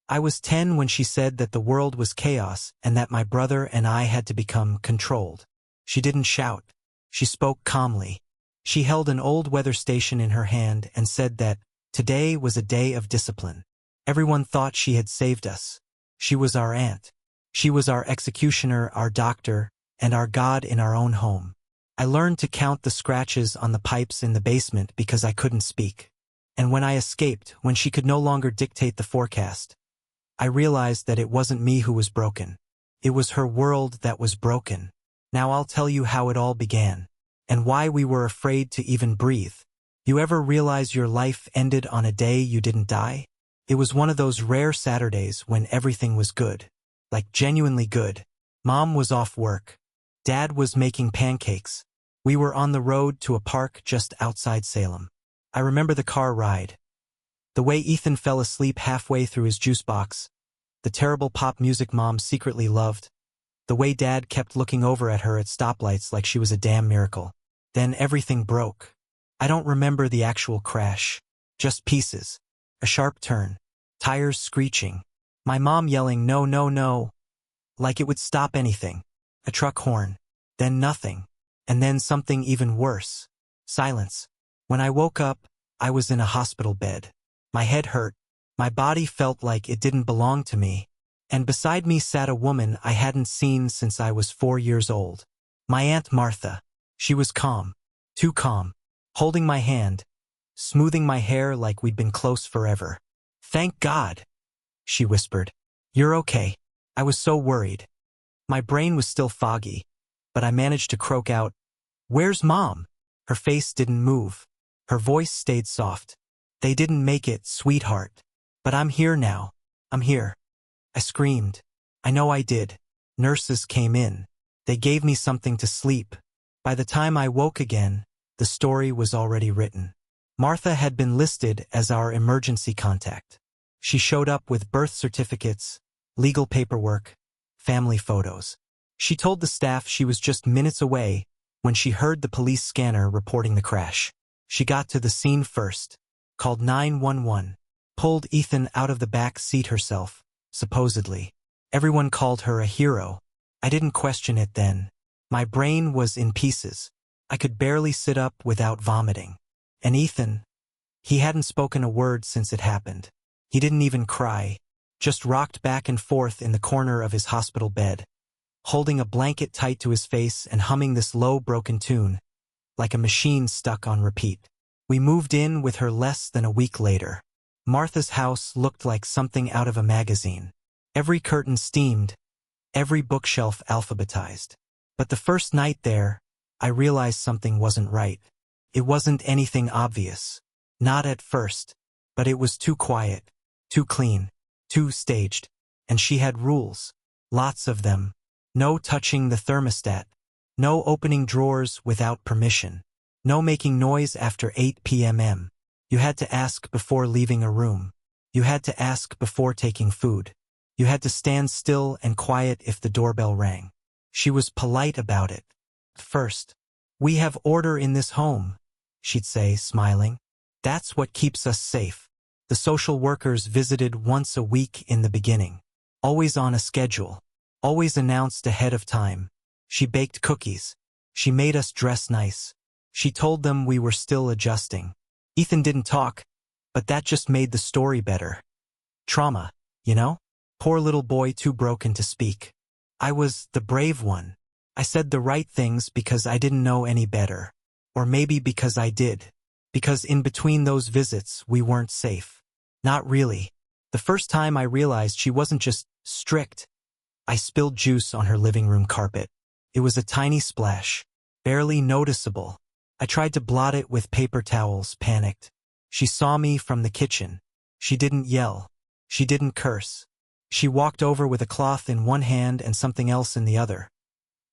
I was 10 when she said that the world was chaos and that my brother and I had to become controlled. She didn't shout. She spoke calmly. She held an old weather station in her hand and said that today was a day of discipline. Everyone thought she had saved us. She was our aunt. She was our executioner, our doctor, and our God in our own home. I learned to count the scratches on the pipes in the basement because I couldn't speak. And when I escaped, when she could no longer dictate the forecast, I realized that it wasn't me who was broken. It was her world that was broken. Now I'll tell you how it all began, and why we were afraid to even breathe. You ever realize your life ended on a day you didn't die? It was one of those rare Saturdays when everything was good. Like genuinely good. Mom was off work. Dad was making pancakes. We were on the road to a park just outside Salem. I remember the car ride. The way Ethan fell asleep halfway through his juice box. The terrible pop music Mom secretly loved. The way Dad kept looking over at her at stoplights like she was a damn miracle. Then everything broke. I don't remember the actual crash. Just pieces. A sharp turn. Tires screeching. My mom yelling, "No, no, no." Like it would stop anything. A truck horn. Then nothing. And then something even worse. Silence. When I woke up, I was in a hospital bed. My head hurt. My body felt like it didn't belong to me. And beside me sat a woman I hadn't seen since I was 4 years old. My Aunt Martha. She was calm. Too calm. Holding my hand. Smoothing my hair like we'd been close forever. "Thank God," she whispered. "You're okay." I was so worried. My brain was still foggy, but I managed to croak out, "Where's Mom?" Her face didn't move. Her voice stayed soft. "They didn't make it, sweetheart. But I'm here now. I'm here." I screamed. I know I did. Nurses came in. They gave me something to sleep. By the time I woke again, the story was already written. Martha had been listed as our emergency contact. She showed up with birth certificates, legal paperwork, family photos. She told the staff she was just minutes away when she heard the police scanner reporting the crash. She got to the scene first, called 911, pulled Ethan out of the back seat herself, supposedly. Everyone called her a hero. I didn't question it then. My brain was in pieces. I could barely sit up without vomiting. And Ethan, he hadn't spoken a word since it happened. He didn't even cry, just rocked back and forth in the corner of his hospital bed, holding a blanket tight to his face and humming this low, broken tune, like a machine stuck on repeat. We moved in with her less than a week later. Martha's house looked like something out of a magazine. Every curtain steamed, every bookshelf alphabetized. But the first night there, I realized something wasn't right. It wasn't anything obvious. Not at first. But it was too quiet, too clean, too staged. And she had rules. Lots of them. No touching the thermostat. No opening drawers without permission. No making noise after 8 p.m. You had to ask before leaving a room. You had to ask before taking food. You had to stand still and quiet if the doorbell rang. She was polite about it. First, "We have order in this home," she'd say, smiling. "That's what keeps us safe." The social workers visited once a week in the beginning. Always on a schedule. Always announced ahead of time. She baked cookies. She made us dress nice. She told them we were still adjusting. Ethan didn't talk, but that just made the story better. Trauma, you know? Poor little boy too broken to speak. I was the brave one. I said the right things because I didn't know any better. Or maybe because I did. Because in between those visits, we weren't safe. Not really. The first time I realized she wasn't just strict, I spilled juice on her living room carpet. It was a tiny splash, barely noticeable. I tried to blot it with paper towels, panicked. She saw me from the kitchen. She didn't yell. She didn't curse. She walked over with a cloth in one hand and something else in the other.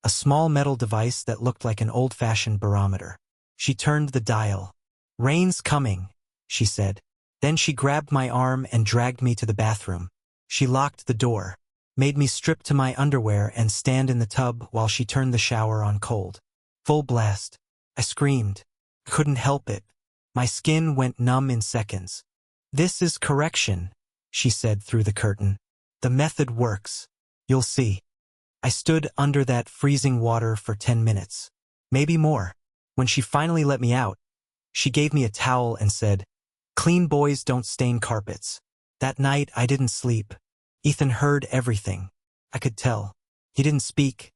A small metal device that looked like an old-fashioned barometer. She turned the dial. "Rain's coming," she said. Then she grabbed my arm and dragged me to the bathroom. She locked the door, made me strip to my underwear and stand in the tub while she turned the shower on cold. Full blast. I screamed. Couldn't help it. My skin went numb in seconds. "This is correction," she said through the curtain. The method works. You'll see. I stood under that freezing water for 10 minutes. Maybe more. When she finally let me out, she gave me a towel and said, "Clean boys don't stain carpets." That night I didn't sleep. Ethan heard everything. I could tell. He didn't speak,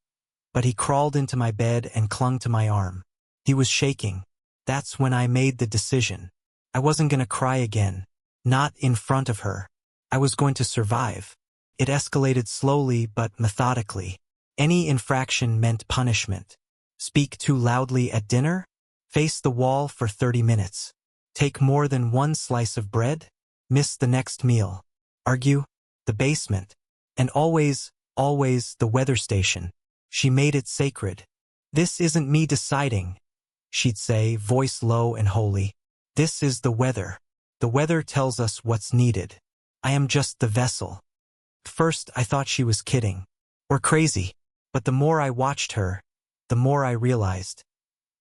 but he crawled into my bed and clung to my arm. He was shaking. That's when I made the decision. I wasn't going to cry again. Not in front of her. I was going to survive. It escalated slowly but methodically. Any infraction meant punishment. Speak too loudly at dinner? Face the wall for 30 minutes. Take more than one slice of bread? Miss the next meal. Argue? The basement. And always, always the weather station. She made it sacred. "This isn't me deciding," she'd say, voice low and holy. "This is the weather. The weather tells us what's needed. I am just the vessel." First, I thought she was kidding. Or crazy. But the more I watched her, the more I realized.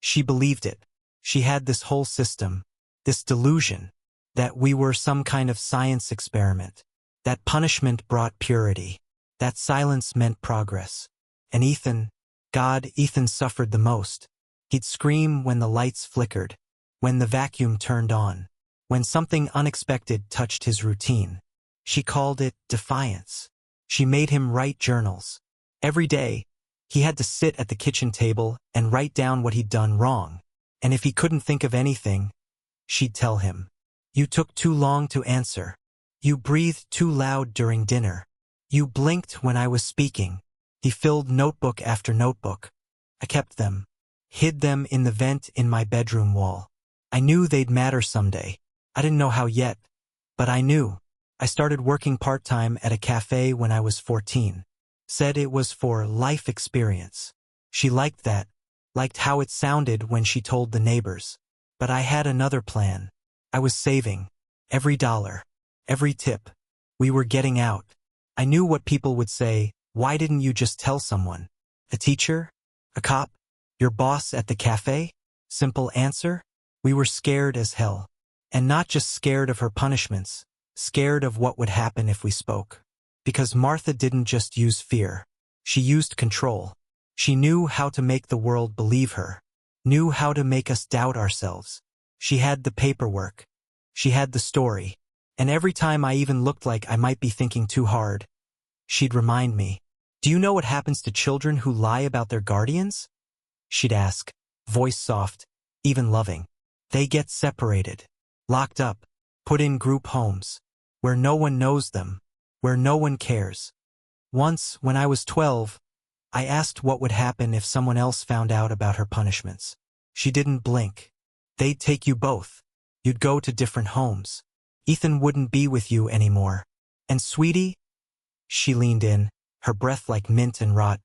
She believed it. She had this whole system, this delusion, that we were some kind of science experiment, that punishment brought purity, that silence meant progress. And Ethan, God, Ethan suffered the most. He'd scream when the lights flickered, when the vacuum turned on, when something unexpected touched his routine. She called it defiance. She made him write journals. Every day, he had to sit at the kitchen table and write down what he'd done wrong. And if he couldn't think of anything, she'd tell him, "You took too long to answer. You breathed too loud during dinner. You blinked when I was speaking." He filled notebook after notebook. I kept them, hid them in the vent in my bedroom wall. I knew they'd matter someday. I didn't know how yet, but I knew. I started working part-time at a cafe when I was 14. Said it was for life experience. She liked that, liked how it sounded when she told the neighbors. But I had another plan. I was saving. Every dollar. Every tip. We were getting out. I knew what people would say. Why didn't you just tell someone? A teacher? A cop? Your boss at the cafe? Simple answer? We were scared as hell. And not just scared of her punishments, scared of what would happen if we spoke. Because Martha didn't just use fear. She used control. She knew how to make the world believe her. Knew how to make us doubt ourselves. She had the paperwork. She had the story. And every time I even looked like I might be thinking too hard, she'd remind me. "Do you know what happens to children who lie about their guardians?" She'd ask, voice soft, even loving. "They get separated, locked up, put in group homes, where no one knows them, where no one cares." Once, when I was 12, I asked what would happen if someone else found out about her punishments. She didn't blink. "They'd take you both. You'd go to different homes. Ethan wouldn't be with you anymore. And sweetie," she leaned in, her breath like mint and rot,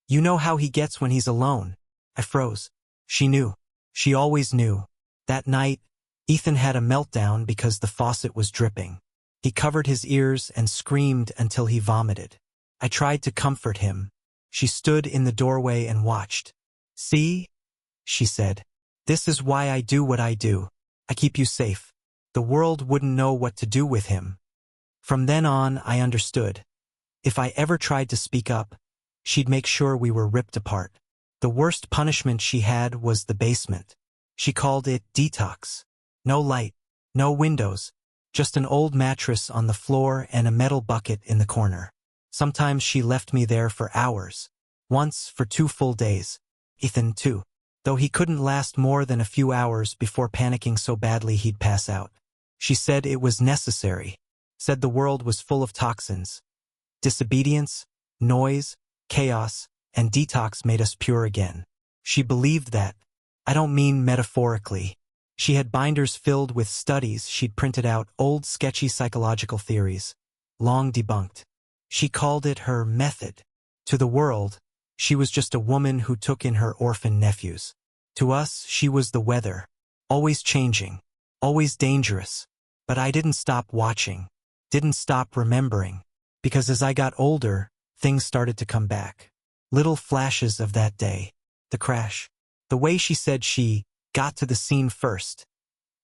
"you know how he gets when he's alone." I froze. She knew. She always knew. That night, Ethan had a meltdown because the faucet was dripping. He covered his ears and screamed until he vomited. I tried to comfort him. She stood in the doorway and watched. "See?" she said. "This is why I do what I do. I keep you safe. The world wouldn't know what to do with him." From then on, I understood. If I ever tried to speak up, she'd make sure we were ripped apart. The worst punishment she had was the basement. She called it detox. No light, no windows, just an old mattress on the floor and a metal bucket in the corner. Sometimes she left me there for hours. Once for 2 full days. Ethan too. Though he couldn't last more than a few hours before panicking so badly he'd pass out. She said it was necessary. Said the world was full of toxins. Disobedience, noise, chaos, and detox made us pure again. She believed that. I don't mean metaphorically. She had binders filled with studies she'd printed out, old sketchy psychological theories, long debunked. She called it her method. To the world, she was just a woman who took in her orphan nephews. To us, she was the weather, always changing, always dangerous. But I didn't stop watching, didn't stop remembering. Because as I got older, things started to come back. Little flashes of that day. The crash. The way she said she got to the scene first.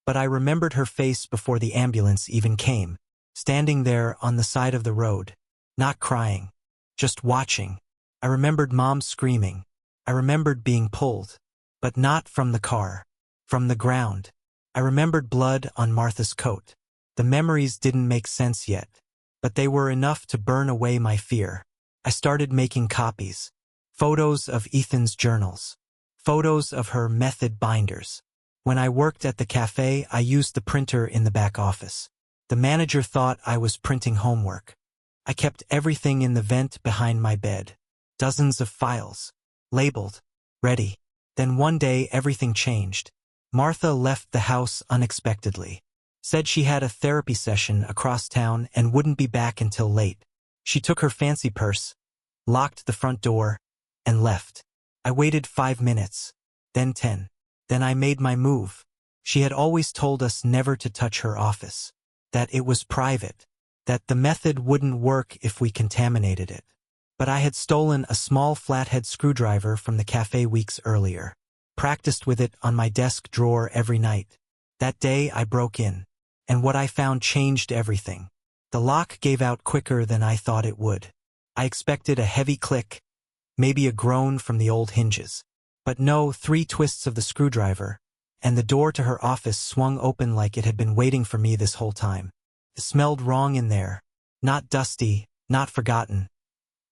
But I remembered her face before the ambulance even came. standing there on the side of the road, not crying, just watching. I remembered Mom screaming. I remembered being pulled, but not from the car, from the ground. I remembered blood on Martha's coat. The memories didn't make sense yet, but they were enough to burn away my fear. I started making copies. Photos of Ethan's journals. Photos of her method binders. When I worked at the cafe, I used the printer in the back office. The manager thought I was printing homework. I kept everything in the vent behind my bed. Dozens of files. Labeled. Ready. Then one day everything changed. Martha left the house unexpectedly. Said she had a therapy session across town and wouldn't be back until late. She took her fancy purse, locked the front door, and left. I waited 5 minutes, then 10. Then I made my move. She had always told us never to touch her office, that it was private, that the method wouldn't work if we contaminated it. But I had stolen a small flathead screwdriver from the cafe weeks earlier, practiced with it on my desk drawer every night. That day I broke in, and what I found changed everything. The lock gave out quicker than I thought it would. I expected a heavy click, maybe a groan from the old hinges. But no, 3 twists of the screwdriver, and the door to her office swung open like it had been waiting for me this whole time. It smelled wrong in there. Not dusty, not forgotten.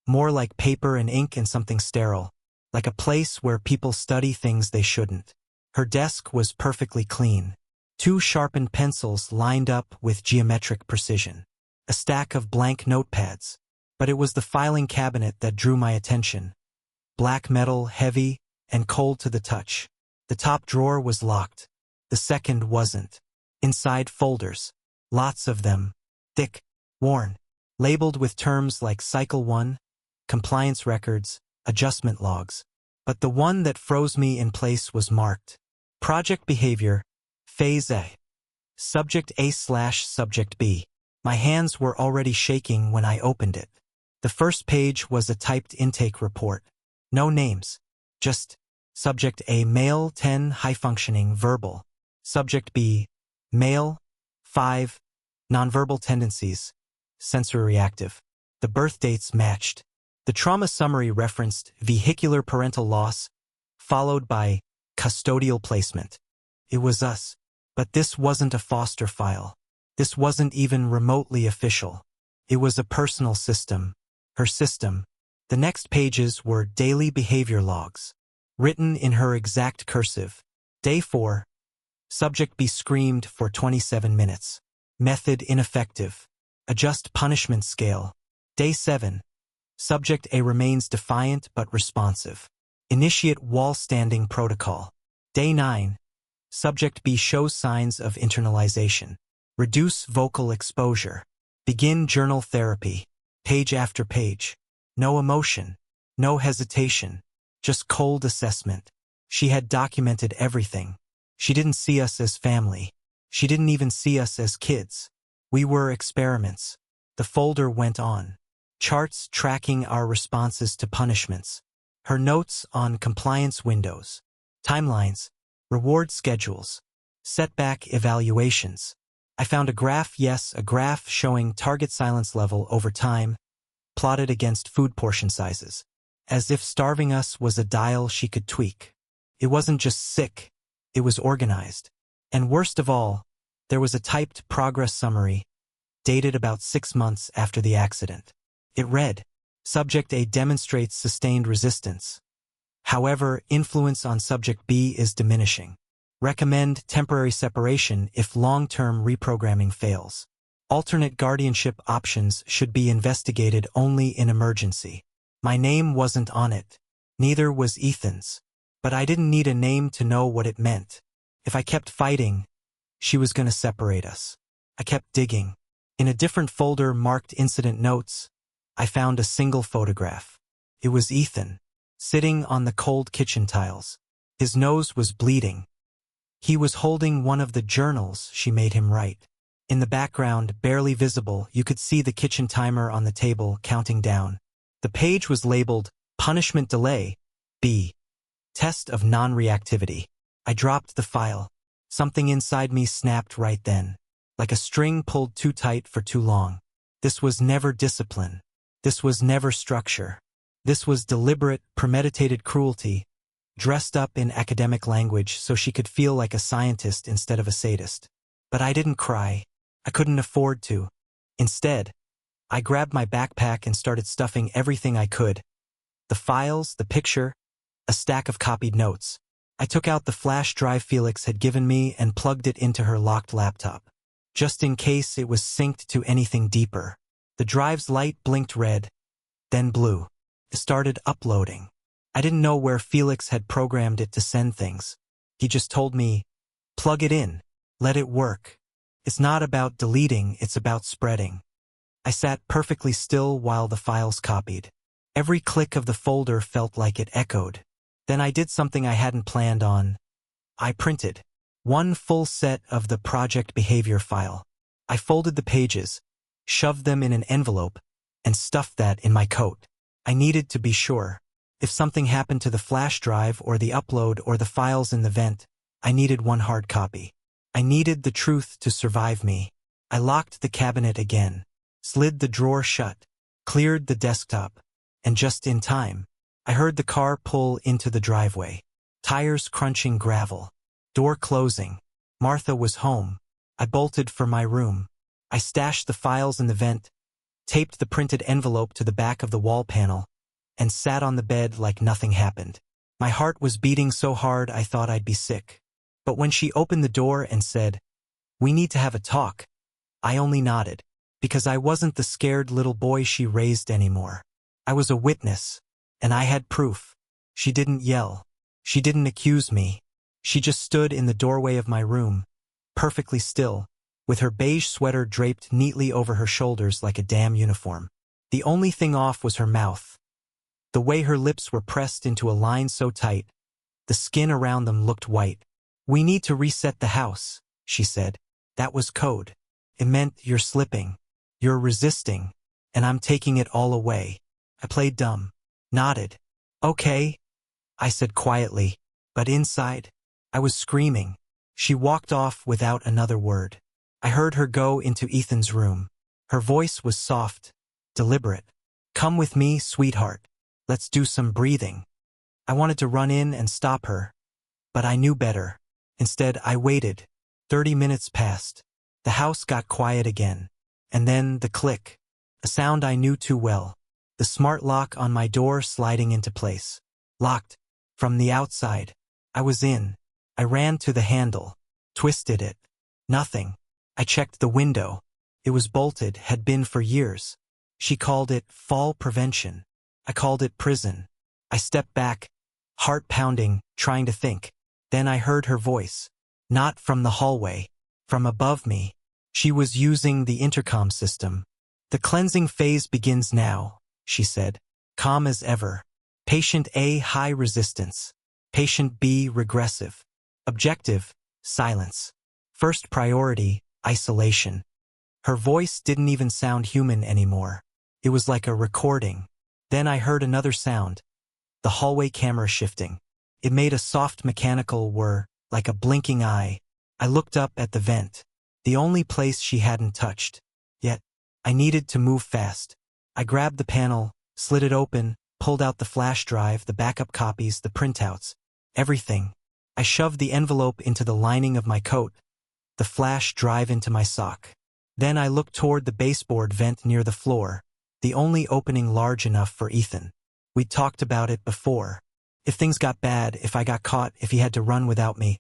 More like paper and ink and something sterile. Like a place where people study things they shouldn't. Her desk was perfectly clean. 2 sharpened pencils lined up with geometric precision. A stack of blank notepads. But it was the filing cabinet that drew my attention. Black metal, heavy, and cold to the touch. The top drawer was locked. The second wasn't. Inside folders. Lots of them. Thick, worn. Labeled with terms like Cycle 1, compliance records, adjustment logs. But the one that froze me in place was marked. Project behavior, Phase A. Subject A/Subject B. My hands were already shaking when I opened it. The first page was a typed intake report. No names. Just Subject A, male, 10, high-functioning, verbal. Subject B, male, 5, nonverbal tendencies, sensory reactive. The birth dates matched. The trauma summary referenced vehicular parental loss, followed by custodial placement. It was us. But this wasn't a foster file. This wasn't even remotely official. It was a personal system. Her system. The next pages were daily behavior logs, written in her exact cursive. Day 4. Subject B screamed for 27 minutes. Method ineffective. Adjust punishment scale. Day 7. Subject A remains defiant but responsive. Initiate wall standing protocol. Day 9. Subject B shows signs of internalization. Reduce vocal exposure. Begin journal therapy. Page after page. No emotion. No hesitation. Just cold assessment. She had documented everything. She didn't see us as family. She didn't even see us as kids. We were experiments. The folder went on. Charts tracking our responses to punishments. Her notes on compliance windows. Timelines. Reward schedules. Setback evaluations. I found a graph, yes, a graph showing target silence level over time, plotted against food portion sizes. As if starving us was a dial she could tweak. It wasn't just sick, it was organized. And worst of all, there was a typed progress summary, dated about 6 months after the accident. It read, Subject A demonstrates sustained resistance. However, influence on Subject B is diminishing. Recommend temporary separation if long-term reprogramming fails. Alternate guardianship options should be investigated only in emergency. My name wasn't on it. Neither was Ethan's. But I didn't need a name to know what it meant. If I kept fighting, she was going to separate us. I kept digging. In a different folder marked incident notes, I found a single photograph. It was Ethan, sitting on the cold kitchen tiles. His nose was bleeding. He was holding one of the journals she made him write. In the background, barely visible, you could see the kitchen timer on the table counting down. The page was labeled, Punishment Delay, B. Test of Non-Reactivity. I dropped the file. Something inside me snapped right then. like a string pulled too tight for too long. This was never discipline. This was never structure. This was deliberate, premeditated cruelty, dressed up in academic language so she could feel like a scientist instead of a sadist. But I didn't cry. I couldn't afford to. Instead, I grabbed my backpack and started stuffing everything I could. The files, the picture, a stack of copied notes. I took out the flash drive Felix had given me and plugged it into her locked laptop, just in case it was synced to anything deeper. The drive's light blinked red, then blue. It started uploading. I didn't know where Felix had programmed it to send things. He just told me, plug it in, let it work. It's not about deleting, it's about spreading. I sat perfectly still while the files copied. Every click of the folder felt like it echoed. Then I did something I hadn't planned on. I printed one full set of the project behavior file. I folded the pages, shoved them in an envelope, and stuffed that in my coat. I needed to be sure. If something happened to the flash drive or the upload or the files in the vent, I needed one hard copy. I needed the truth to survive me. I locked the cabinet again, slid the drawer shut, cleared the desktop, and just in time, I heard the car pull into the driveway. Tires crunching gravel. Door closing. Martha was home. I bolted for my room. I stashed the files in the vent, taped the printed envelope to the back of the wall panel, and sat on the bed like nothing happened. My heart was beating so hard I thought I'd be sick. But when she opened the door and said, "We need to have a talk," I only nodded, because I wasn't the scared little boy she raised anymore. I was a witness, and I had proof. She didn't yell. She didn't accuse me. She just stood in the doorway of my room, perfectly still, with her beige sweater draped neatly over her shoulders like a damn uniform. The only thing off was her mouth. The way her lips were pressed into a line so tight, the skin around them looked white. "We need to reset the house," she said. That was code. It meant you're slipping, you're resisting, and I'm taking it all away. I played dumb, nodded. "Okay," I said quietly, but inside, I was screaming. She walked off without another word. I heard her go into Ethan's room. Her voice was soft, deliberate. "Come with me, sweetheart. Let's do some breathing." I wanted to run in and stop her, but I knew better. Instead, I waited. 30 minutes passed. The house got quiet again. And then the click. A sound I knew too well. The smart lock on my door sliding into place. Locked. From the outside. I was in. I ran to the handle. Twisted it. Nothing. I checked the window. It was bolted, had been for years. She called it fall prevention. I called it prison. I stepped back, heart pounding, trying to think. Then I heard her voice. Not from the hallway. From above me. She was using the intercom system. "The cleansing phase begins now," she said, calm as ever. "Patient A, high resistance. Patient B, regressive. Objective, silence. First priority, isolation." Her voice didn't even sound human anymore. It was like a recording. Then I heard another sound. The hallway camera shifting. It made a soft mechanical whir, like a blinking eye. I looked up at the vent. The only place she hadn't touched. Yet, I needed to move fast. I grabbed the panel, slid it open, pulled out the flash drive, the backup copies, the printouts. Everything. I shoved the envelope into the lining of my coat, the flash drive into my sock. Then I looked toward the baseboard vent near the floor, the only opening large enough for Ethan. We'd talked about it before. If things got bad, if I got caught, if he had to run without me,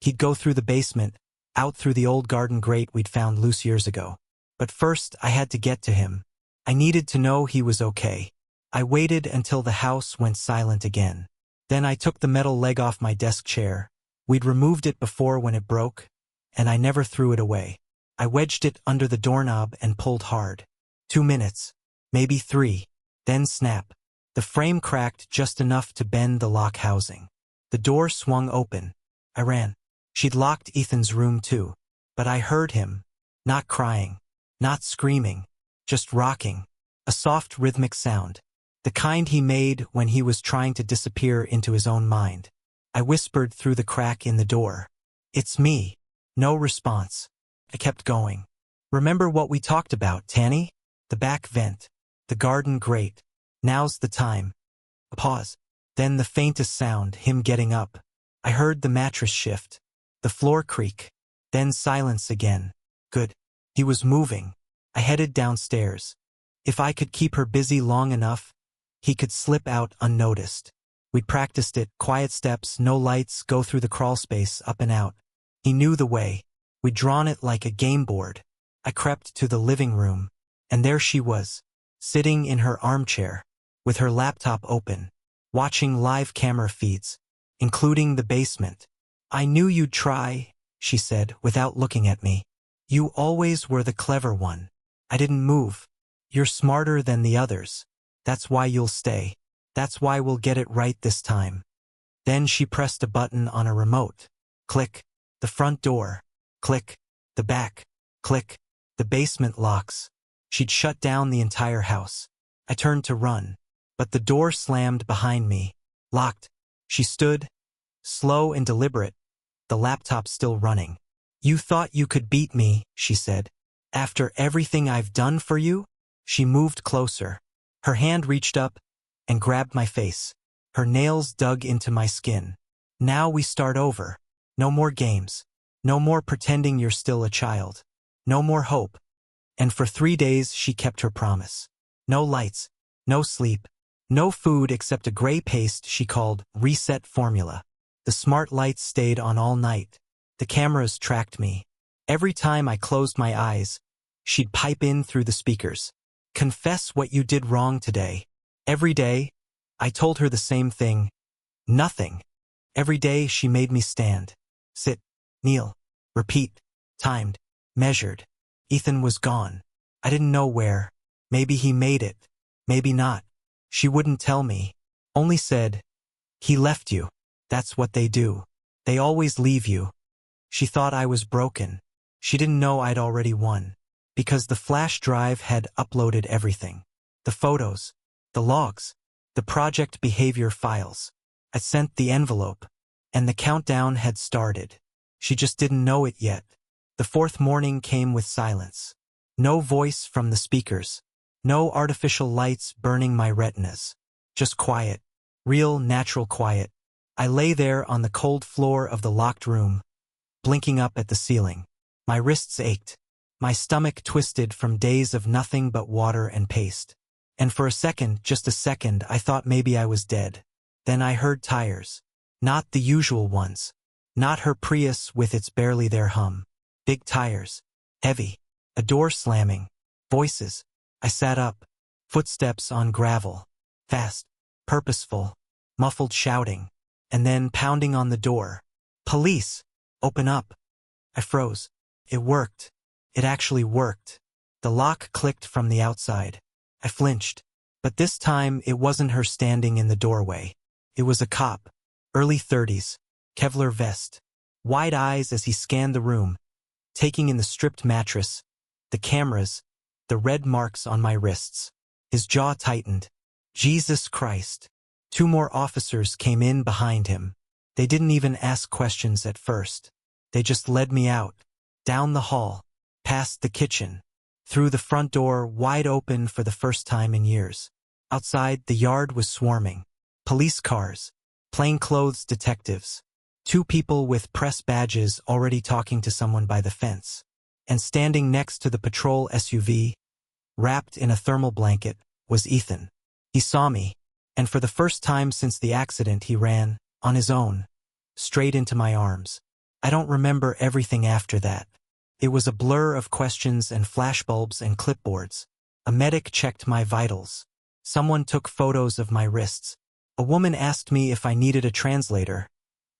he'd go through the basement, out through the old garden grate we'd found loose years ago. But first, I had to get to him. I needed to know he was okay. I waited until the house went silent again. Then I took the metal leg off my desk chair. We'd removed it before when it broke, and I never threw it away. I wedged it under the doorknob and pulled hard. 2 minutes, maybe 3, then snap. The frame cracked just enough to bend the lock housing. The door swung open. I ran. She'd locked Ethan's room too. But I heard him, not crying, not screaming, just rocking. A soft rhythmic sound. The kind he made when he was trying to disappear into his own mind. I whispered through the crack in the door. "It's me." No response. I kept going. Remember what we talked about, Tanny? The back vent. The garden grate. Now's the time. A pause. Then the faintest sound, him getting up. I heard the mattress shift. The floor creak. Then silence again. Good. He was moving. I headed downstairs. If I could keep her busy long enough, he could slip out unnoticed. We'd practiced it, quiet steps, no lights, go through the crawl space, up and out. He knew the way. We'd drawn it like a game board. I crept to the living room, and there she was, sitting in her armchair, with her laptop open, watching live camera feeds, including the basement. I knew you'd try, she said, without looking at me. You always were the clever one. I didn't move. You're smarter than the others. That's why you'll stay. That's why we'll get it right this time. Then she pressed a button on a remote. Click. The front door. Click. The back. Click. The basement locks. She'd shut down the entire house. I turned to run, but the door slammed behind me. Locked. She stood, slow and deliberate, the laptop still running. You thought you could beat me, she said. After everything I've done for you? She moved closer. Her hand reached up and grabbed my face. Her nails dug into my skin. Now we start over. No more games. No more pretending you're still a child. No more hope. And for 3 days she kept her promise. No lights. No sleep. No food except a gray paste she called reset formula. The smart lights stayed on all night. The cameras tracked me. Every time I closed my eyes, she'd pipe in through the speakers. Confess what you did wrong today. Every day, I told her the same thing. Nothing. Every day she made me stand. Sit. Kneel. Repeat. Timed. Measured. Ethan was gone. I didn't know where. Maybe he made it. Maybe not. She wouldn't tell me. Only said, he left you. That's what they do. They always leave you. She thought I was broken. She didn't know I'd already won. Because the flash drive had uploaded everything. The photos. The logs. The project behavior files. I sent the envelope. And the countdown had started. She just didn't know it yet. The fourth morning came with silence. No voice from the speakers. No artificial lights burning my retinas. Just quiet. Real, natural quiet. I lay there on the cold floor of the locked room, blinking up at the ceiling. My wrists ached. My stomach twisted from days of nothing but water and paste. And for a second, just a second, I thought maybe I was dead. Then I heard tires. Not the usual ones. Not her Prius with its barely there hum. Big tires. Heavy. A door slamming. Voices. I sat up. Footsteps on gravel. Fast. Purposeful. Muffled shouting. And then pounding on the door. Police! Open up. I froze. It worked. It actually worked. The lock clicked from the outside. I flinched. But this time it wasn't her standing in the doorway. It was a cop. Early 30s. Kevlar vest. Wide eyes as he scanned the room, taking in the stripped mattress, the cameras, the red marks on my wrists. His jaw tightened. Jesus Christ. 2 more officers came in behind him. They didn't even ask questions at first. They just led me out, down the hall, past the kitchen, through the front door wide open for the first time in years. Outside, the yard was swarming. Police cars, plainclothes detectives, 2 people with press badges already talking to someone by the fence. And standing next to the patrol SUV, wrapped in a thermal blanket, was Ethan. He saw me, and for the first time since the accident he ran, on his own, straight into my arms. I don't remember everything after that. It was a blur of questions and flashbulbs and clipboards. A medic checked my vitals. Someone took photos of my wrists. A woman asked me if I needed a translator.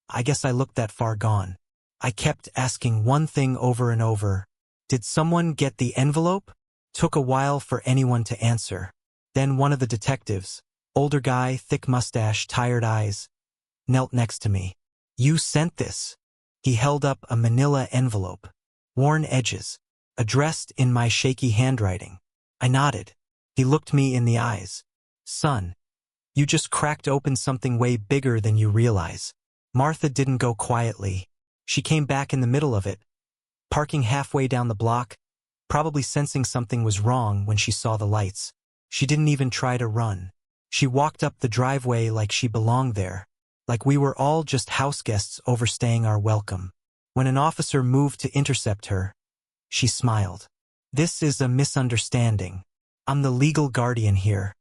I guess I looked that far gone. I kept asking one thing over and over. Did someone get the envelope? Took a while for anyone to answer. Then one of the detectives, older guy, thick mustache, tired eyes, knelt next to me. You sent this. He held up a manila envelope. Worn edges. Addressed in my shaky handwriting. I nodded. He looked me in the eyes. Son, you just cracked open something way bigger than you realize. Martha didn't go quietly. She came back in the middle of it. parking halfway down the block, probably sensing something was wrong when she saw the lights. She didn't even try to run. She walked up the driveway like she belonged there, like we were all just house guests overstaying our welcome. When an officer moved to intercept her, she smiled. "This is a misunderstanding. I'm the legal guardian here."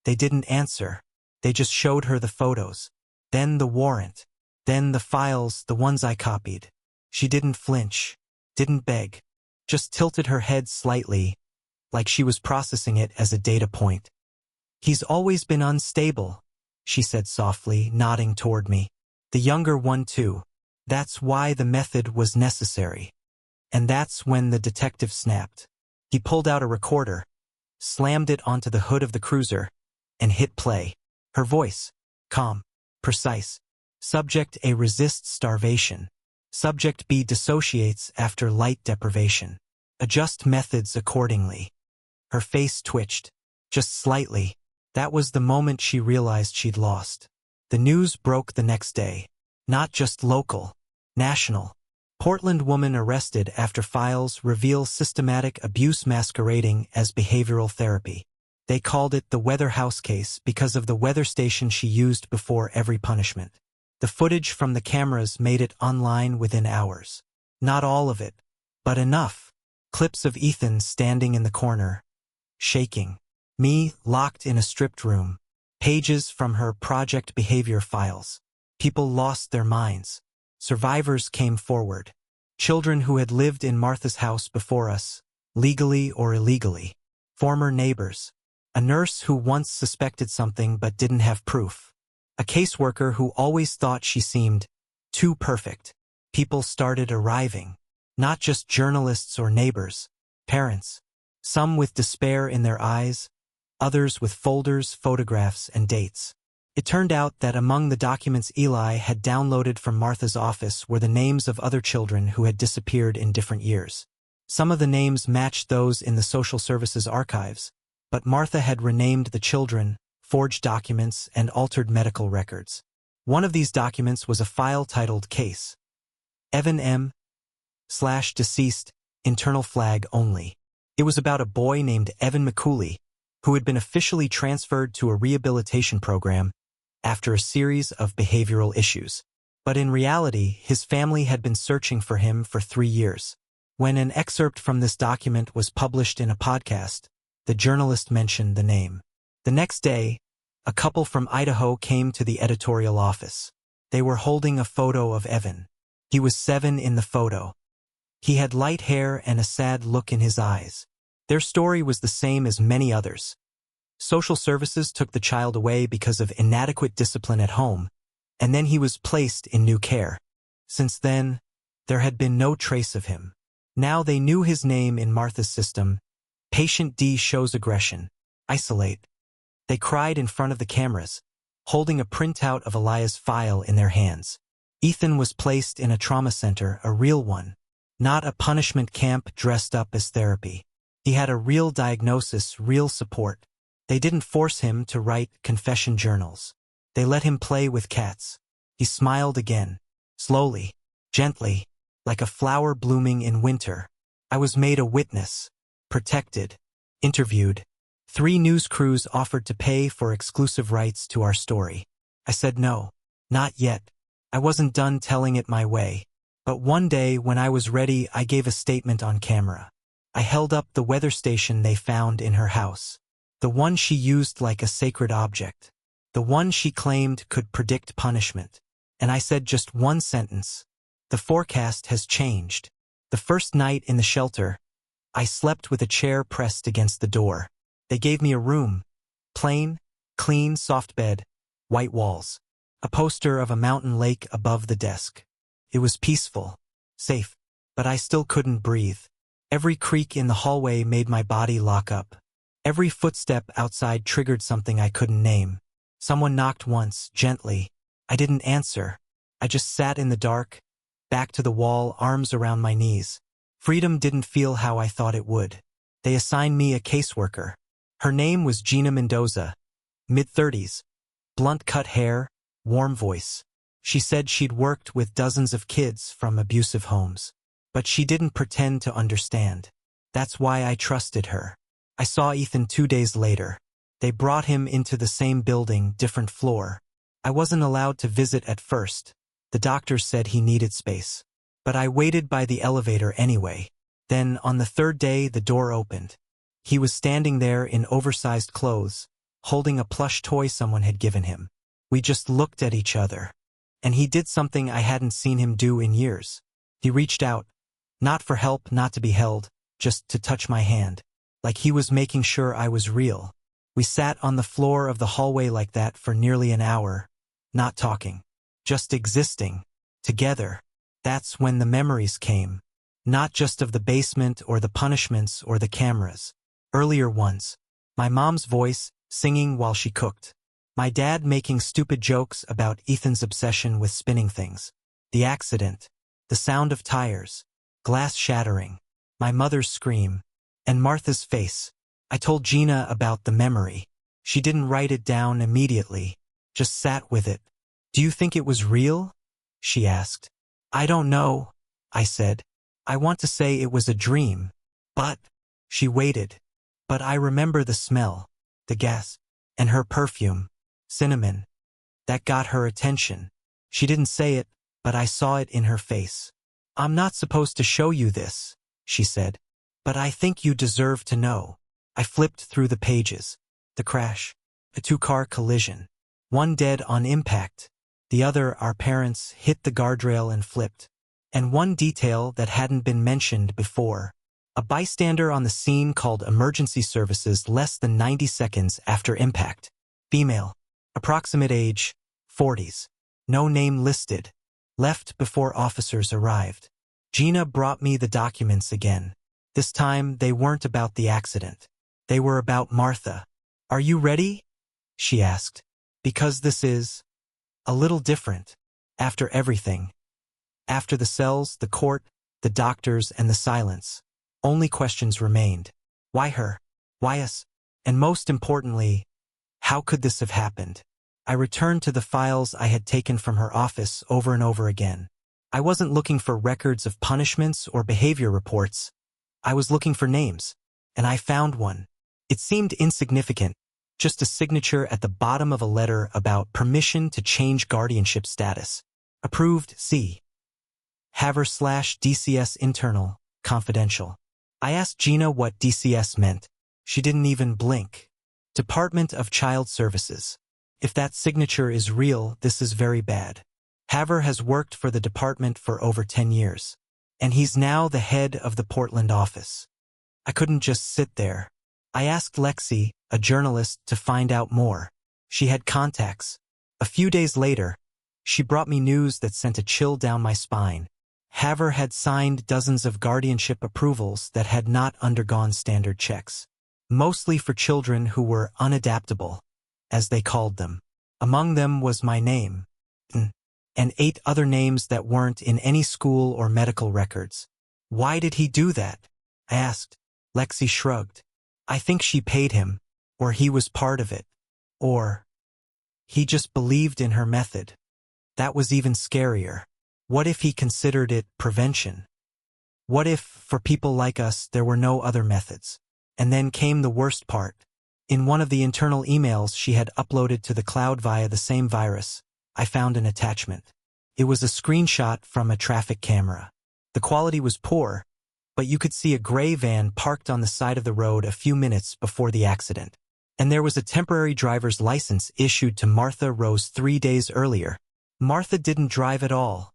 They didn't answer. They just showed her the photos. Then the warrant. Then the files, the ones I copied. She didn't flinch. Didn't beg. Just tilted her head slightly, like she was processing it as a data point. "He's always been unstable," she said softly, nodding toward me. "The younger one too. That's why the method was necessary." And that's when the detective snapped. He pulled out a recorder, slammed it onto the hood of the cruiser, and hit play. Her voice, calm, precise. Subject A resists starvation. Subject B dissociates after light deprivation. Adjust methods accordingly. Her face twitched, just slightly. That was the moment she realized she'd lost. The news broke the next day. Not just local, national. Portland woman arrested after files reveal systematic abuse masquerading as behavioral therapy. They called it the Weather House case because of the weather station she used before every punishment. The footage from the cameras made it online within hours. Not all of it, but enough. Clips of Ethan standing in the corner, shaking. Me, locked in a stripped room. Pages from her project behavior files. People lost their minds. Survivors came forward. Children who had lived in Martha's house before us, legally or illegally. Former neighbors. A nurse who once suspected something but didn't have proof. A caseworker who always thought she seemed too perfect. People started arriving. Not just journalists or neighbors, parents. Some with despair in their eyes, others with folders, photographs, and dates. It turned out that among the documents Eli had downloaded from Martha's office were the names of other children who had disappeared in different years. Some of the names matched those in the social services archives, but Martha had renamed the children, forged documents, and altered medical records. One of these documents was a file titled Case. Evan M. /deceased, internal flag only. It was about a boy named Evan McCooley, who had been officially transferred to a rehabilitation program after a series of behavioral issues. But in reality, his family had been searching for him for 3 years. When an excerpt from this document was published in a podcast, the journalist mentioned the name. The next day, a couple from Idaho came to the editorial office. They were holding a photo of Evan. He was 7 in the photo. He had light hair and a sad look in his eyes. Their story was the same as many others. Social services took the child away because of inadequate discipline at home, and then he was placed in new care. Since then, there had been no trace of him. Now they knew his name in Martha's system. Patient D shows aggression. Isolate. They cried in front of the cameras, holding a printout of Elias' file in their hands. Ethan was placed in a trauma center, a real one, not a punishment camp dressed up as therapy. He had a real diagnosis, real support. They didn't force him to write confession journals. They let him play with cats. He smiled again, slowly, gently, like a flower blooming in winter. I was made a witness, protected, interviewed. 3 news crews offered to pay for exclusive rights to our story. I said no, not yet. I wasn't done telling it my way. But one day when I was ready, I gave a statement on camera. I held up the weather station they found in her house. The one she used like a sacred object. The one she claimed could predict punishment. And I said just one sentence. The forecast has changed. The first night in the shelter, I slept with a chair pressed against the door. They gave me a room. Plain, clean, soft bed, white walls. A poster of a mountain lake above the desk. It was peaceful, safe, but I still couldn't breathe. Every creak in the hallway made my body lock up. Every footstep outside triggered something I couldn't name. Someone knocked once, gently. I didn't answer. I just sat in the dark, back to the wall, arms around my knees. Freedom didn't feel how I thought it would. They assigned me a caseworker. Her name was Gina Mendoza, mid-30s, blunt-cut hair, warm voice. She said she'd worked with dozens of kids from abusive homes. But she didn't pretend to understand. That's why I trusted her. I saw Ethan 2 days later. They brought him into the same building, different floor. I wasn't allowed to visit at first. The doctors said he needed space. But I waited by the elevator anyway. Then, on the 3rd day, the door opened. He was standing there in oversized clothes, holding a plush toy someone had given him. We just looked at each other. And he did something I hadn't seen him do in years. He reached out. Not for help, not to be held, just to touch my hand. Like he was making sure I was real. We sat on the floor of the hallway like that for nearly an hour, not talking, just existing, together. That's when the memories came. Not just of the basement or the punishments or the cameras. Earlier ones. My mom's voice, singing while she cooked. My dad making stupid jokes about Ethan's obsession with spinning things. The accident. The sound of tires. Glass shattering. My mother's scream. And Martha's face. I told Gina about the memory. She didn't write it down immediately. Just sat with it. Do you think it was real? She asked. I don't know, I said. I want to say it was a dream. But, she waited. But I remember the smell, the gas, and her perfume, cinnamon. That got her attention. She didn't say it, but I saw it in her face. I'm not supposed to show you this, she said. But I think you deserve to know. I flipped through the pages. The crash. A 2-car collision. One dead on impact. The other, our parents, hit the guardrail and flipped. And one detail that hadn't been mentioned before. A bystander on the scene called emergency services less than 90 seconds after impact. Female. Approximate age, 40s. No name listed. Left before officers arrived. Gina brought me the documents again. This time, they weren't about the accident. They were about Martha. Are you ready? She asked. Because this is a little different. After everything. After the cells, the court, the doctors, and the silence. Only questions remained. Why her? Why us? And most importantly, how could this have happened? I returned to the files I had taken from her office over and over again. I wasn't looking for records of punishments or behavior reports. I was looking for names. And I found one. It seemed insignificant, just a signature at the bottom of a letter about permission to change guardianship status. Approved, C. Haver/DCS internal, confidential. I asked Gina what DCS meant. She didn't even blink. Department of Child Services. If that signature is real, this is very bad. Haver has worked for the department for over 10 years. And he's now the head of the Portland office. I couldn't just sit there. I asked Lexi, a journalist, to find out more. She had contacts. A few days later, she brought me news that sent a chill down my spine. Haver had signed dozens of guardianship approvals that had not undergone standard checks. Mostly for children who were unadaptable, as they called them. Among them was my name. And 8 other names that weren't in any school or medical records. Why did he do that? I asked. Lexi shrugged. I think she paid him, or he was part of it, or he just believed in her method. That was even scarier. What if he considered it prevention? What if, for people like us, there were no other methods? And then came the worst part. In one of the internal emails she had uploaded to the cloud via the same virus, I found an attachment. It was a screenshot from a traffic camera. The quality was poor, but you could see a gray van parked on the side of the road a few minutes before the accident. And there was a temporary driver's license issued to Martha Rose 3 days earlier. Martha didn't drive at all.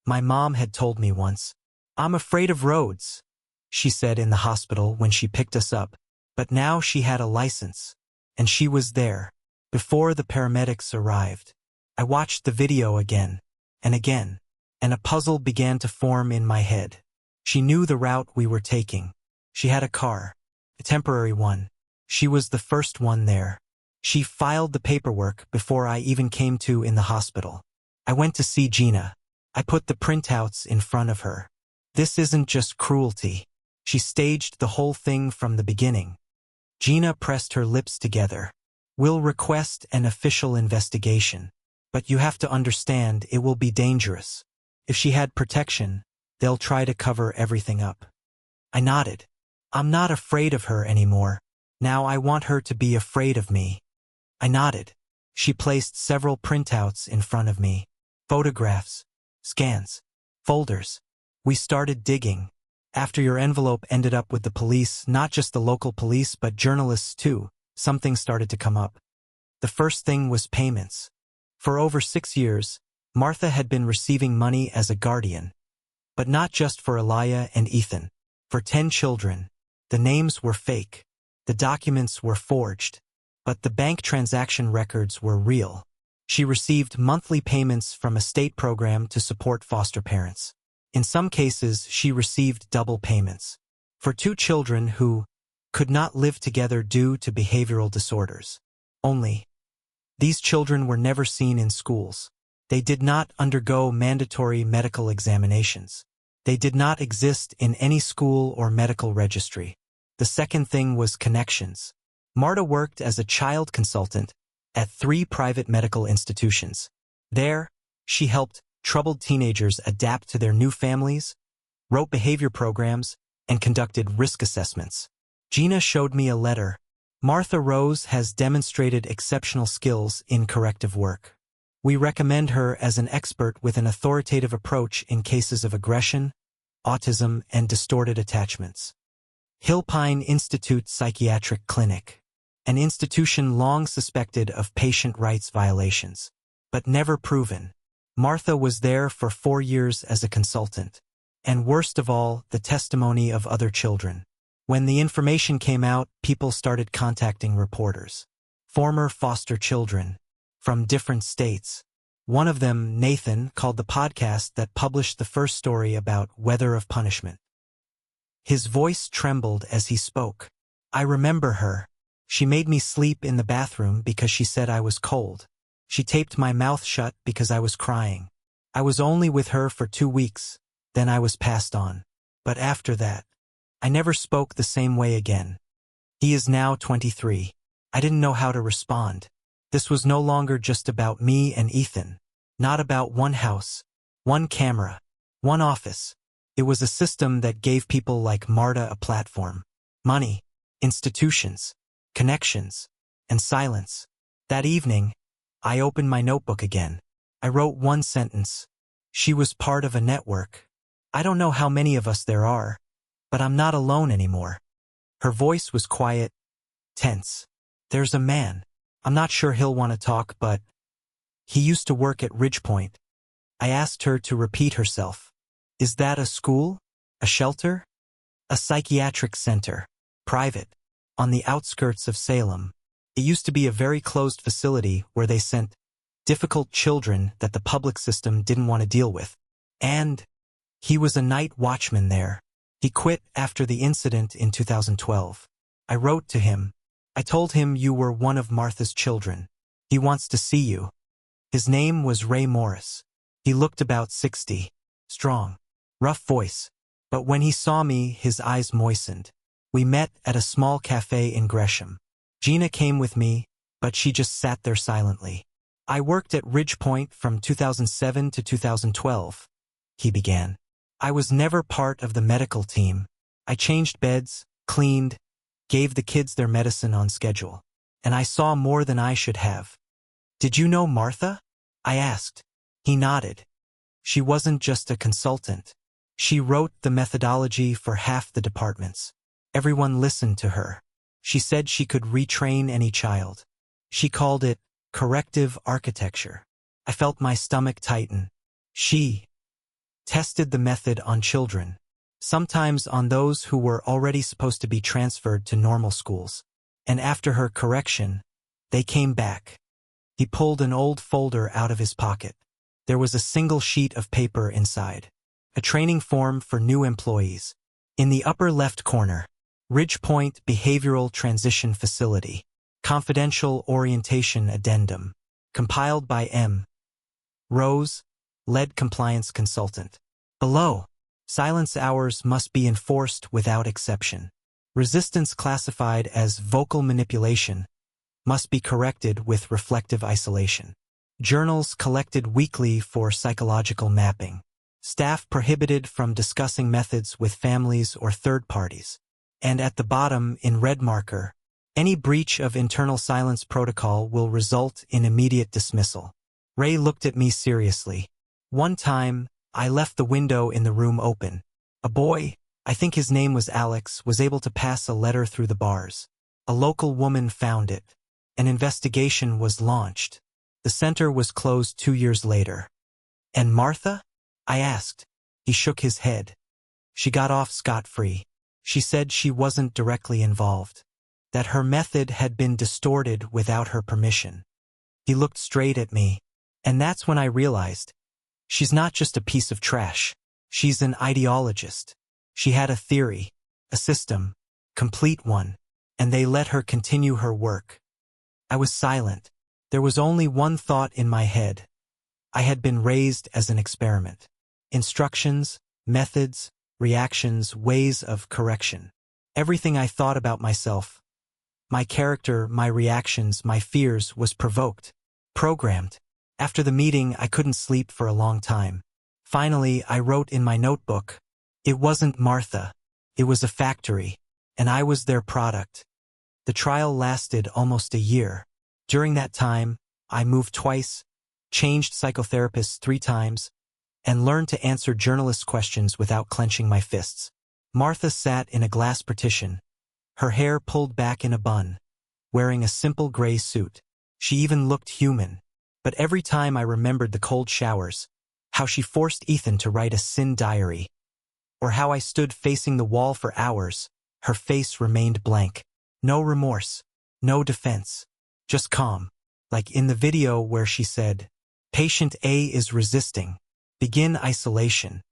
My mom had told me once. I'm afraid of roads, she said in the hospital when she picked us up. But now she had a license. And she was there. Before the paramedics arrived. I watched the video again. And again. And a puzzle began to form in my head. She knew the route we were taking. She had a car. A temporary one. She was the first one there. She filed the paperwork before I even came to in the hospital. I went to see Gina. I put the printouts in front of her. This isn't just cruelty. She staged the whole thing from the beginning. Gina pressed her lips together. We'll request an official investigation. But you have to understand it will be dangerous. If she had protection, They'll try to cover everything up. I nodded. I'm not afraid of her anymore. Now I want her to be afraid of me. I nodded. She placed several printouts in front of me. Photographs, scans, folders. We started digging. After your envelope ended up with the police, not just the local police but journalists too, something started to come up. The first thing was payments. For over 6 years, Martha had been receiving money as a guardian. But not just for Elia and Ethan. For 10 children. The names were fake. The documents were forged. But the bank transaction records were real. She received monthly payments from a state program to support foster parents. In some cases, she received double payments. For 2 children who could not live together due to behavioral disorders. Only, these children were never seen in schools. They did not undergo mandatory medical examinations. They did not exist in any school or medical registry. The second thing was connections. Marta worked as a child consultant at 3 private medical institutions. There, she helped troubled teenagers adapt to their new families, wrote behavior programs, and conducted risk assessments. Gina showed me a letter. Martha Rose has demonstrated exceptional skills in corrective work. We recommend her as an expert with an authoritative approach in cases of aggression, autism, and distorted attachments. Hillpine Institute Psychiatric Clinic. An institution long suspected of patient rights violations, but never proven. Martha was there for 4 years as a consultant. And worst of all, the testimony of other children. When the information came out, people started contacting reporters. Former foster children. From different states. One of them, Nathan, called the podcast that published the first story about Weather of Punishment. His voice trembled as he spoke. I remember her. She made me sleep in the bathroom because she said I was cold. She taped my mouth shut because I was crying. I was only with her for 2 weeks, then I was passed on. But after that, I never spoke the same way again. He is now 23. I didn't know how to respond. This was no longer just about me and Ethan. Not about one house, one camera, one office. It was a system that gave people like Marta a platform. Money, institutions, connections, and silence. That evening, I opened my notebook again. I wrote one sentence. She was part of a network. I don't know how many of us there are, but I'm not alone anymore. Her voice was quiet, tense. There's a man. I'm not sure he'll want to talk, but he used to work at Ridgepoint. I asked her to repeat herself. Is that a school? A shelter? A psychiatric center. Private. On the outskirts of Salem. It used to be a very closed facility where they sent difficult children that the public system didn't want to deal with. And he was a night watchman there. He quit after the incident in 2012. I wrote to him. I told him you were one of Martha's children. He wants to see you. His name was Ray Morris. He looked about 60. Strong. Rough voice. But when he saw me, his eyes moistened. We met at a small cafe in Gresham. Gina came with me, but she just sat there silently. I worked at Ridgepoint from 2007 to 2012. He began. I was never part of the medical team. I changed beds, cleaned, gave the kids their medicine on schedule. And I saw more than I should have. Did you know Martha? I asked. He nodded. She wasn't just a consultant. She wrote the methodology for half the departments. Everyone listened to her. She said she could retrain any child. She called it corrective architecture. I felt my stomach tighten. She tested the method on children, sometimes on those who were already supposed to be transferred to normal schools. And after her correction, they came back. He pulled an old folder out of his pocket. There was a single sheet of paper inside. A training form for new employees. In the upper left corner, Ridgepoint Behavioral Transition Facility. Confidential Orientation Addendum. Compiled by M. Rose, Lead Compliance Consultant. Below, silence hours must be enforced without exception. Resistance classified as vocal manipulation must be corrected with reflective isolation. Journals collected weekly for psychological mapping. Staff prohibited from discussing methods with families or third parties. And at the bottom, in red marker, any breach of internal silence protocol will result in immediate dismissal. Ray looked at me seriously. One time, I left the window in the room open. A boy, I think his name was Alex, was able to pass a letter through the bars. A local woman found it. An investigation was launched. The center was closed 2 years later. And Martha? I asked. He shook his head. She got off scot-free. She said she wasn't directly involved. That her method had been distorted without her permission. He looked straight at me. And that's when I realized. She's not just a piece of trash. She's an ideologist. She had a theory, a system, complete one, and they let her continue her work. I was silent. There was only one thought in my head. I had been raised as an experiment. Instructions, methods, reactions, ways of correction. Everything I thought about myself, my character, my reactions, my fears, was provoked, programmed. After the meeting, I couldn't sleep for a long time. Finally, I wrote in my notebook, it wasn't Martha. It was a factory, and I was their product. The trial lasted almost a year. During that time, I moved twice, changed psychotherapists 3 times, and learned to answer journalists' questions without clenching my fists. Martha sat in a glass partition, her hair pulled back in a bun, wearing a simple gray suit. She even looked human. But every time I remembered the cold showers, how she forced Ethan to write a sin diary, or how I stood facing the wall for hours, her face remained blank. No remorse, no defense, just calm. Like in the video where she said, "Patient A is resisting. Begin isolation."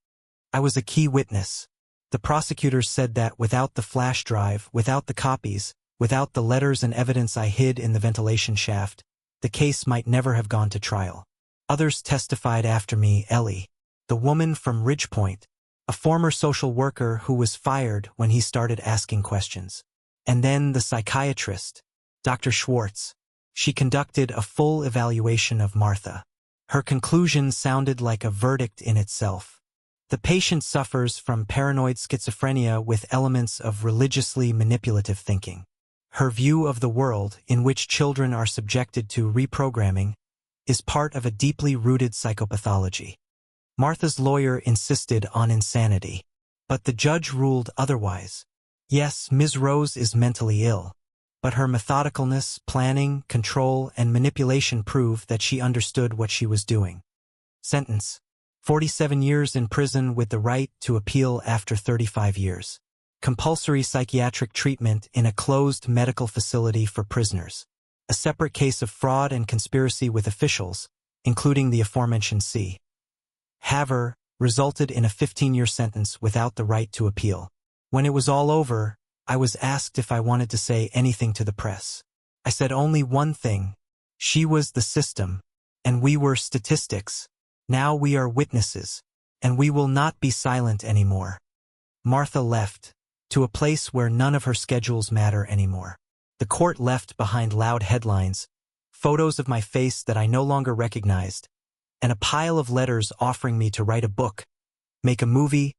I was a key witness. The prosecutors said that without the flash drive, without the copies, without the letters and evidence I hid in the ventilation shaft, the case might never have gone to trial. Others testified after me. Ellie, the woman from Ridgepoint, a former social worker who was fired when he started asking questions. And then the psychiatrist, Dr. Schwartz. She conducted a full evaluation of Martha. Her conclusion sounded like a verdict in itself. The patient suffers from paranoid schizophrenia with elements of religiously manipulative thinking. Her view of the world, in which children are subjected to reprogramming, is part of a deeply rooted psychopathology. Martha's lawyer insisted on insanity, but the judge ruled otherwise. Yes, Ms. Rose is mentally ill, but her methodicalness, planning, control, and manipulation prove that she understood what she was doing. Sentence: 47 years in prison with the right to appeal after 35 years. Compulsory psychiatric treatment in a closed medical facility for prisoners. A separate case of fraud and conspiracy with officials, including the aforementioned C. Haver, resulted in a 15-year sentence without the right to appeal. When it was all over, I was asked if I wanted to say anything to the press. I said only one thing. She was the system, and we were statistics. Now we are witnesses, and we will not be silent anymore. Martha left, to a place where none of her schedules matter anymore. The court left behind loud headlines, photos of my face that I no longer recognized, and a pile of letters offering me to write a book, make a movie,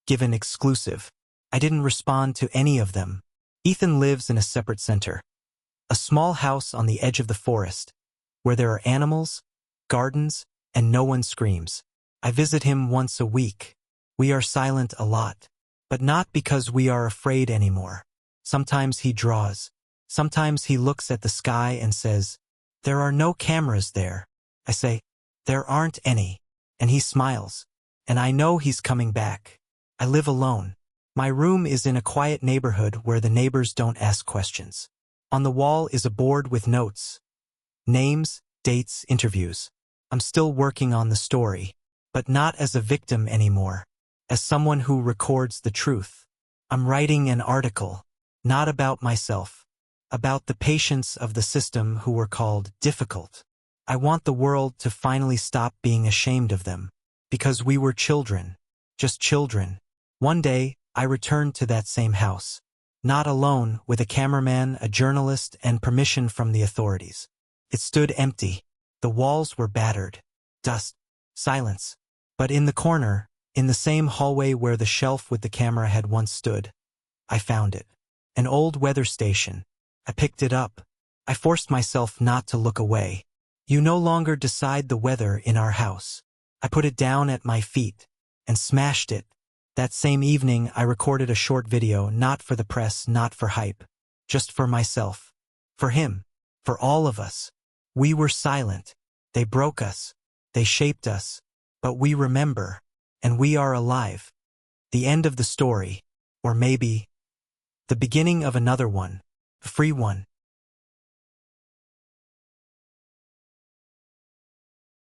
give an exclusive. I didn't respond to any of them. Ethan lives in a separate center, a small house on the edge of the forest, where there are animals, gardens, and no one screams. I visit him once a week. We are silent a lot, but not because we are afraid anymore. Sometimes he draws. Sometimes he looks at the sky and says, "There are no cameras there." I say, "There aren't any." And he smiles. And I know he's coming back. I live alone. My room is in a quiet neighborhood where the neighbors don't ask questions. On the wall is a board with notes. Names, dates, interviews. I'm still working on the story, but not as a victim anymore. As someone who records the truth. I'm writing an article, not about myself, about the patients of the system who were called difficult. I want the world to finally stop being ashamed of them, because we were children, just children. One day, I returned to that same house, not alone, with a cameraman, a journalist, and permission from the authorities. It stood empty. The walls were battered. Dust. Silence. But in the corner, In the same hallway where the shelf with the camera had once stood. I found it. An old weather station. I picked it up. I forced myself not to look away. You no longer decide the weather in our house. I put it down at my feet and smashed it. That same evening, I recorded a short video, not for the press, not for hype, just for myself, for him, for all of us. We were silent. They broke us. They shaped us. But we remember, and we are alive. The end of the story, or maybe the beginning of another one, a free one.